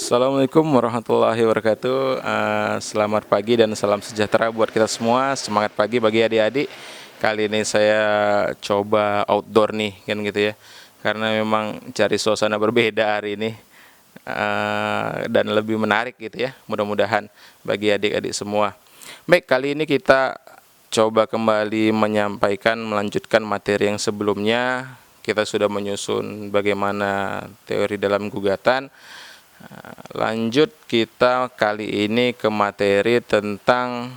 Assalamualaikum warahmatullahi wabarakatuh. Selamat pagi dan salam sejahtera buat kita semua. Semangat pagi bagi adik-adik. Kali ini saya coba outdoor nih, kan gitu ya. Karena memang cari suasana berbeda hari ini, dan lebih menarik gitu ya. Mudah-mudahan bagi adik-adik semua. Baik, kali ini kita coba kembali melanjutkan materi yang sebelumnya. Kita sudah menyusun bagaimana teori dalam gugatan. Lanjut kita kali ini ke materi tentang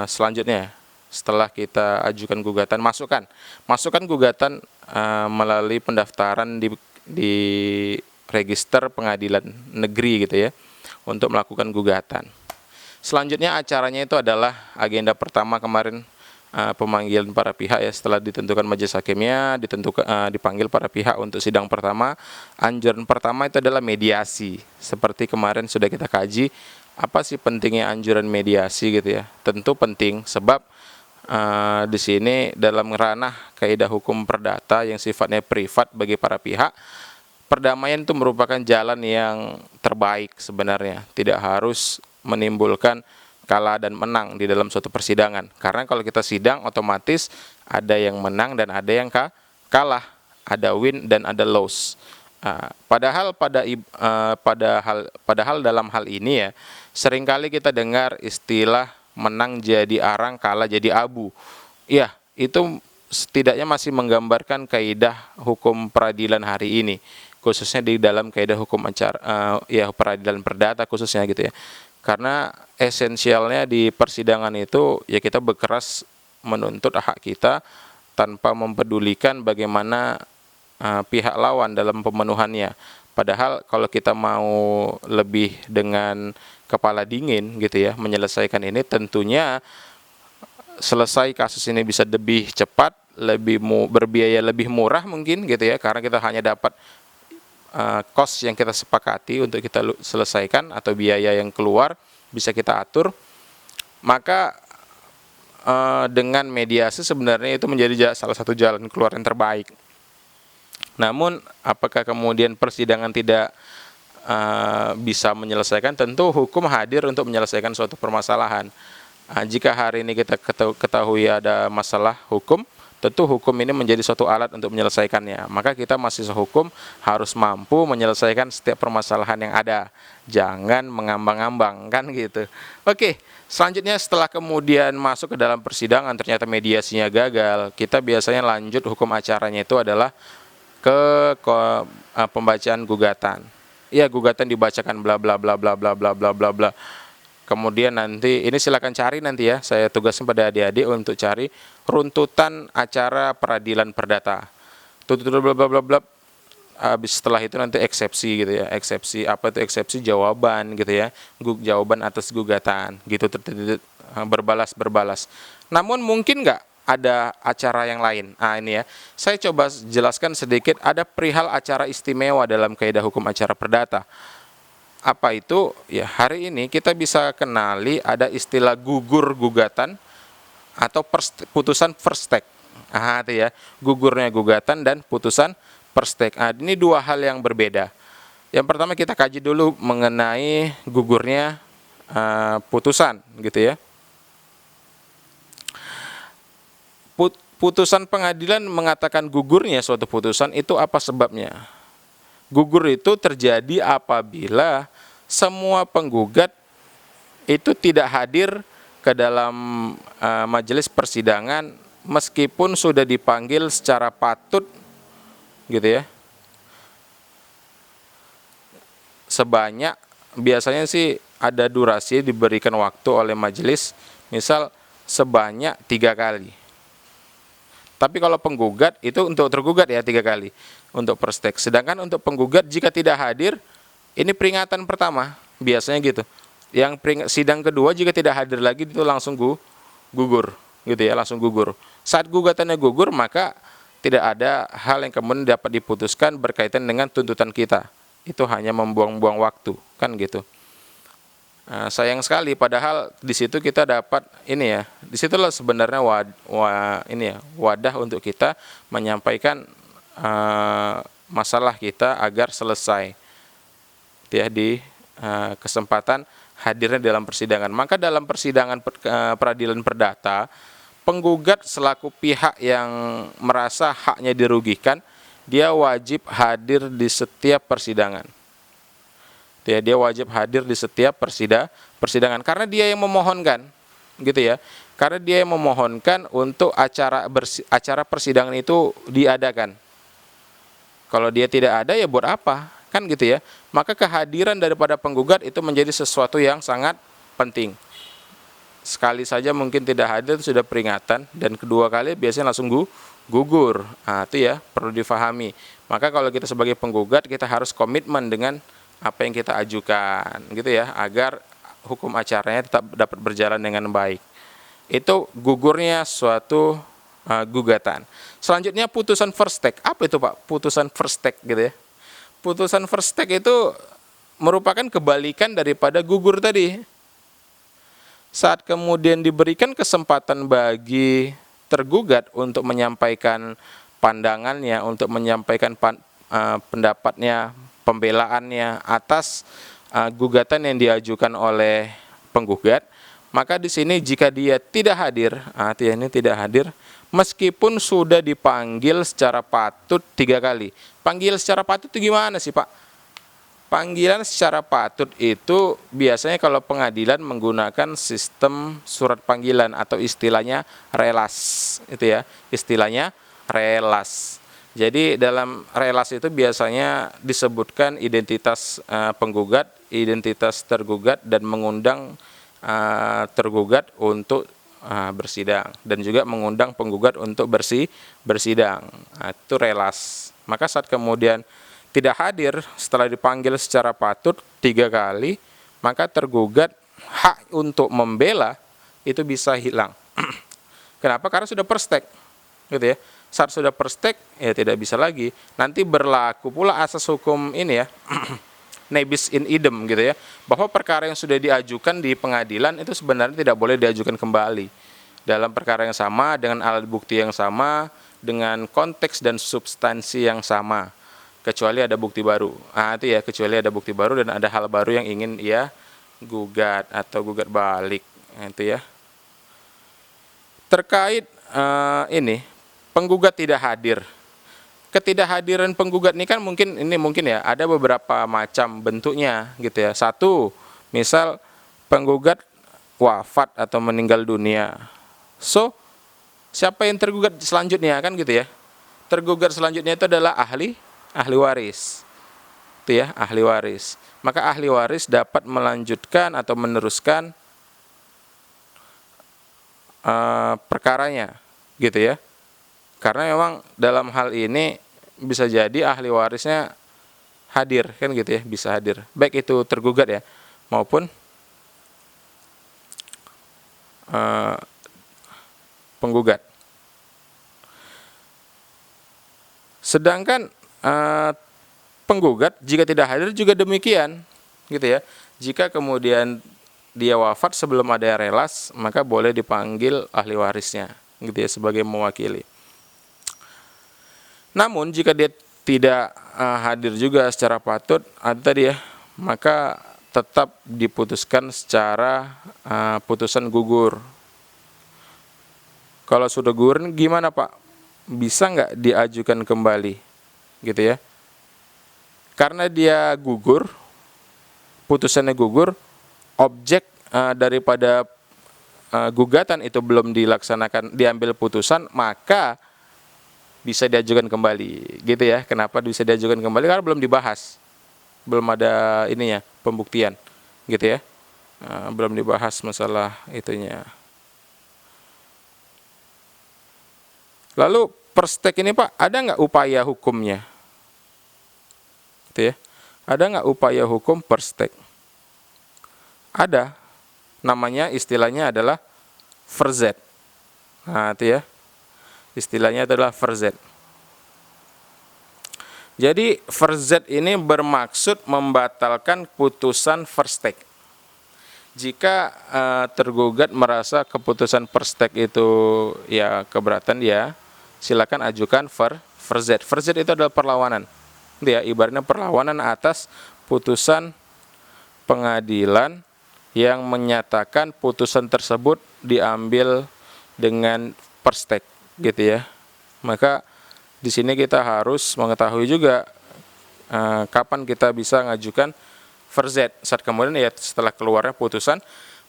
selanjutnya. Setelah kita ajukan gugatan, masukkan gugatan melalui pendaftaran di register pengadilan negeri gitu ya, untuk melakukan gugatan. Selanjutnya acaranya itu adalah agenda pertama kemarin, pemanggilan para pihak ya. Setelah ditentukan majelis hakimnya, dipanggil para pihak untuk sidang pertama. Anjuran pertama itu adalah mediasi. Seperti kemarin sudah kita kaji, apa sih pentingnya anjuran mediasi gitu ya. Tentu penting sebab di sini dalam ranah kaidah hukum perdata yang sifatnya privat bagi para pihak, perdamaian itu merupakan jalan yang terbaik sebenarnya. Tidak harus menimbulkan kalah dan menang di dalam suatu persidangan. Karena kalau kita sidang otomatis ada yang menang dan ada yang kalah, ada win dan ada loss. Padahal dalam hal ini ya, seringkali kita dengar istilah menang jadi arang, kalah jadi abu. Ya, itu setidaknya masih menggambarkan kaidah hukum peradilan hari ini, khususnya di dalam kaidah hukum acara peradilan perdata khususnya gitu ya. Karena esensialnya di persidangan itu ya kita berkeras menuntut hak kita tanpa mempedulikan bagaimana pihak lawan dalam pemenuhannya. Padahal kalau kita mau lebih dengan kepala dingin gitu ya menyelesaikan ini, tentunya selesai kasus ini bisa lebih cepat, berbiaya lebih murah mungkin gitu ya, karena kita hanya dapat cost yang kita sepakati untuk kita selesaikan atau biaya yang keluar bisa kita atur. Maka dengan mediasi sebenarnya itu menjadi salah satu jalan keluar yang terbaik. Namun apakah kemudian persidangan tidak bisa menyelesaikan? Tentu hukum hadir untuk menyelesaikan suatu permasalahan. Jika hari ini kita ketahui ada masalah hukum, tentu hukum ini menjadi suatu alat untuk menyelesaikannya. Maka kita mahasiswa hukum harus mampu menyelesaikan setiap permasalahan yang ada. Jangan mengambang-ambang, kan gitu. Oke, selanjutnya setelah kemudian masuk ke dalam persidangan ternyata mediasinya gagal, kita biasanya lanjut hukum acaranya itu adalah ke pembacaan gugatan. Ya, gugatan dibacakan bla bla bla bla bla bla bla bla bla. Kemudian nanti ini silakan cari nanti ya, saya tugaskan pada adik-adik untuk cari runtutan acara peradilan perdata. Bla bla bla bla. Habis setelah itu nanti eksepsi gitu ya. Eksepsi apa itu eksepsi? Jawaban gitu ya. Jawaban atas gugatan gitu, berbalas. Namun mungkin nggak ada acara yang lain? Ini ya. Saya coba jelaskan sedikit, ada perihal acara istimewa dalam kaidah hukum acara perdata. Apa itu? Ya, hari ini kita bisa kenali ada istilah gugur gugatan atau putusan first take. Itu ya, gugurnya gugatan dan putusan first take. Ini dua hal yang berbeda. Yang pertama kita kaji dulu mengenai gugurnya putusan gitu ya. Putusan pengadilan mengatakan gugurnya suatu putusan itu apa sebabnya? Gugur itu terjadi apabila semua penggugat itu tidak hadir ke dalam majelis persidangan meskipun sudah dipanggil secara patut gitu ya. Sebanyak, biasanya sih ada durasi diberikan waktu oleh majelis, misal sebanyak 3 kali. Tapi kalau penggugat itu untuk tergugat ya 3 kali untuk first take. Sedangkan untuk penggugat jika tidak hadir, ini peringatan pertama, biasanya gitu. Yang sidang kedua jika tidak hadir lagi itu langsung gugur, gitu ya, langsung gugur. Saat gugatannya gugur, maka tidak ada hal yang kemudian dapat diputuskan berkaitan dengan tuntutan kita. Itu hanya membuang-buang waktu, kan gitu. Sayang sekali, padahal di situ kita dapat ini ya. Disitulah sebenarnya wadah untuk kita menyampaikan masalah kita agar selesai. gitu ya, di kesempatan hadirnya dalam persidangan. Maka dalam persidangan peradilan perdata, penggugat selaku pihak yang merasa haknya dirugikan, dia wajib hadir di setiap persidangan. Dia wajib hadir di setiap persidangan karena dia yang memohonkan, gitu ya. Karena dia yang memohonkan untuk acara persidangan itu diadakan. Kalau dia tidak ada, ya buat apa? Kan gitu ya. Maka kehadiran daripada penggugat itu menjadi sesuatu yang sangat penting. Sekali saja mungkin tidak hadir itu sudah peringatan, dan kedua kali biasanya langsung gugur. Nah, itu ya perlu difahami. Maka kalau kita sebagai penggugat, kita harus komitmen dengan apa yang kita ajukan, gitu ya, agar hukum acaranya tetap dapat berjalan dengan baik. Itu gugurnya suatu gugatan. Selanjutnya putusan first take. Apa itu Pak? Putusan first take gitu ya. Putusan first take itu merupakan kebalikan daripada gugur tadi. Saat kemudian diberikan kesempatan bagi tergugat untuk menyampaikan pandangannya, untuk menyampaikan pendapatnya, pembelaannya atas gugatan yang diajukan oleh penggugat, maka di sini jika dia tidak hadir, ini tidak hadir, meskipun sudah dipanggil secara patut 3 kali. Panggil secara patut itu gimana sih Pak? Panggilan secara patut itu biasanya kalau pengadilan menggunakan sistem surat panggilan atau istilahnya relas, itu ya, istilahnya relas. Jadi dalam relas itu biasanya disebutkan identitas penggugat, identitas tergugat, dan mengundang tergugat untuk bersidang, dan juga mengundang penggugat untuk bersidang. Itu relas. Maka saat kemudian tidak hadir setelah dipanggil secara patut 3 kali, maka tergugat hak untuk membela itu bisa hilang. Kenapa? Karena sudah perstek, gitu ya. Saat sudah perstek, ya tidak bisa lagi. Nanti berlaku pula asas hukum ini ya, nebis in idem, gitu ya, bahwa perkara yang sudah diajukan di pengadilan itu sebenarnya tidak boleh diajukan kembali dalam perkara yang sama, dengan alat bukti yang sama, dengan konteks dan substansi yang sama, kecuali ada bukti baru. Itu ya, kecuali ada bukti baru dan ada hal baru yang ingin ia gugat atau gugat balik. Itu ya. Terkait ini, penggugat tidak hadir. Ketidakhadiran penggugat ini kan mungkin ya ada beberapa macam bentuknya, gitu ya. Satu, misal penggugat wafat atau meninggal dunia. So, siapa yang tergugat selanjutnya, kan gitu ya. Tergugat selanjutnya itu adalah ahli waris. Itu ya, ahli waris. Maka ahli waris dapat melanjutkan atau meneruskan perkaranya, gitu ya. Karena memang dalam hal ini bisa jadi ahli warisnya hadir, kan gitu ya, bisa hadir. Baik itu tergugat ya, maupun penggugat. Sedangkan penggugat jika tidak hadir juga demikian, gitu ya. Jika kemudian dia wafat sebelum ada relas, maka boleh dipanggil ahli warisnya, gitu ya, sebagai mewakili. Namun jika dia tidak hadir juga secara patut, tadi ya, maka tetap diputuskan secara putusan gugur. Kalau sudah gugur gimana Pak? Bisa nggak diajukan kembali, gitu ya? Karena dia gugur, putusannya gugur, objek daripada gugatan itu belum dilaksanakan, diambil putusan, maka bisa diajukan kembali, gitu ya. Kenapa bisa diajukan kembali? Karena belum dibahas, belum ada ininya, pembuktian, gitu ya. Belum dibahas masalah itunya. Lalu perstek ini Pak, ada nggak upaya hukumnya? Gitu ya. Ada nggak upaya hukum perstek? Ada. Namanya, istilahnya adalah verzet. Itu ya. Istilahnya adalah verzet. Jadi verzet ini bermaksud membatalkan putusan verstek. Jika tergugat merasa keputusan verstek itu ya keberatan, ya silakan ajukan verzet. Verzet itu adalah perlawanan. Ya, ibaratnya perlawanan atas putusan pengadilan yang menyatakan putusan tersebut diambil dengan perstek gitu ya. Maka di sini kita harus mengetahui juga kapan kita bisa ngajukan verzet. Saat kemudian ya setelah keluarnya putusan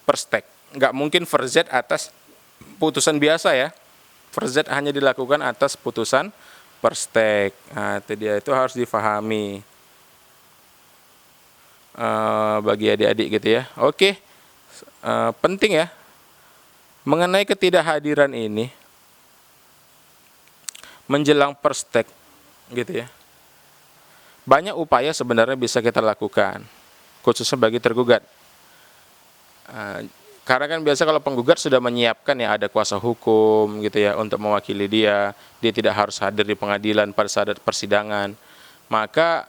perstek. Nggak mungkin verzet atas putusan biasa ya. Verzet hanya dilakukan atas putusan perstek. Nah, itu dia, itu harus difahami bagi adik-adik gitu ya. Oke, penting ya mengenai ketidakhadiran ini menjelang perstek gitu ya. Banyak upaya sebenarnya bisa kita lakukan, khususnya bagi tergugat. Karena kan biasa kalau penggugat sudah menyiapkan ya ada kuasa hukum gitu ya untuk mewakili dia tidak harus hadir di pengadilan pada saat persidangan. Maka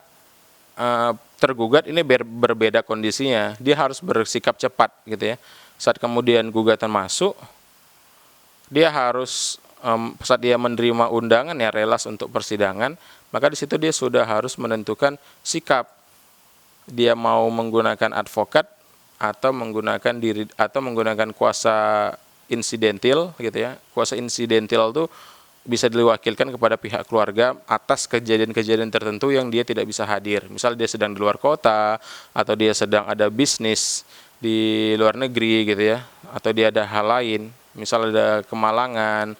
tergugat ini berbeda kondisinya, dia harus bersikap cepat gitu ya. Saat kemudian gugatan masuk, dia harus saat dia menerima undangan ya relas untuk persidangan, maka di situ dia sudah harus menentukan sikap. Dia mau menggunakan advokat atau menggunakan kuasa insidentil gitu ya. Kuasa insidentil itu bisa diwakilkan kepada pihak keluarga atas kejadian-kejadian tertentu yang dia tidak bisa hadir. Misal dia sedang di luar kota, atau dia sedang ada bisnis di luar negeri gitu ya, atau dia ada hal lain, misal ada kemalangan,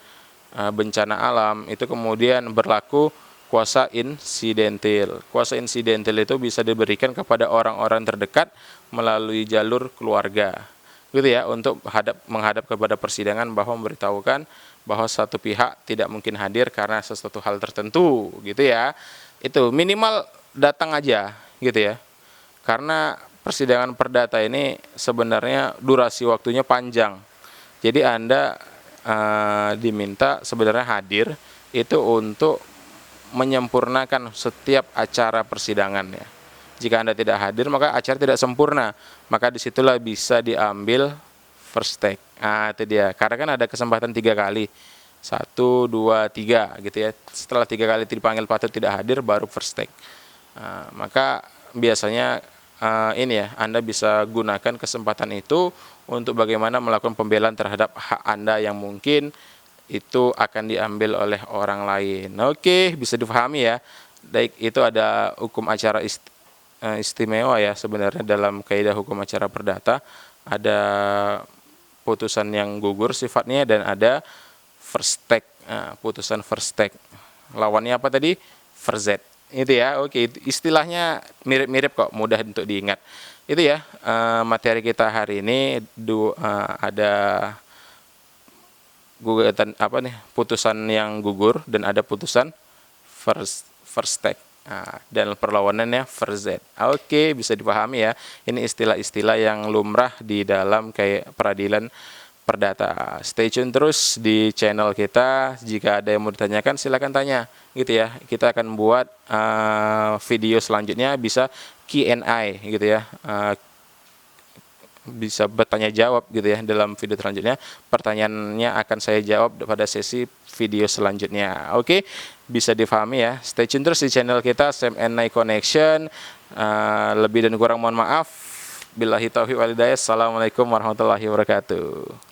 bencana alam, itu kemudian berlaku kuasa insidentil. Kuasa insidentil itu bisa diberikan kepada orang-orang terdekat melalui jalur keluarga gitu ya, untuk menghadap kepada persidangan bahwa memberitahukan bahwa satu pihak tidak mungkin hadir karena sesuatu hal tertentu gitu ya. Itu minimal datang aja gitu ya. Karena persidangan perdata ini sebenarnya durasi waktunya panjang. Jadi Anda diminta sebenarnya hadir itu untuk menyempurnakan setiap acara persidangan ya. Jika Anda tidak hadir maka acara tidak sempurna. Maka disitulah bisa diambil first take. Nah, itu dia. Karena kan ada kesempatan 3 kali. 1, 2, 3 gitu ya. Setelah 3 kali dipanggil patut tidak hadir baru first take. Nah, maka biasanya ini ya, Anda bisa gunakan kesempatan itu untuk bagaimana melakukan pembelaan terhadap hak Anda yang mungkin itu akan diambil oleh orang lain. Oke, bisa dipahami ya. Baik, itu ada hukum acara istimewa ya sebenarnya dalam kaidah hukum acara perdata. Ada putusan yang gugur sifatnya dan ada first take, putusan first take. Lawannya apa tadi? Verzet. Itu ya. Oke, istilahnya mirip-mirip kok, mudah untuk diingat. Itu ya materi kita hari ini. Ada gugatan putusan yang gugur dan ada putusan first take. Dan perlawanannya verzet. Oke, bisa dipahami ya. Ini istilah-istilah yang lumrah di dalam kayak peradilan perdata. Stay tune terus di channel kita. Jika ada yang mau ditanyakan silakan tanya gitu ya. Kita akan buat video selanjutnya bisa Q&A gitu ya. Bisa bertanya jawab gitu ya dalam video selanjutnya. Pertanyaannya akan saya jawab pada sesi video selanjutnya. Oke, bisa difahami ya. Stay tune terus di channel kita Sam and Nai Connection. Lebih dan kurang mohon maaf. Billahi taufiq wal hidayah. Assalamualaikum warahmatullahi wabarakatuh.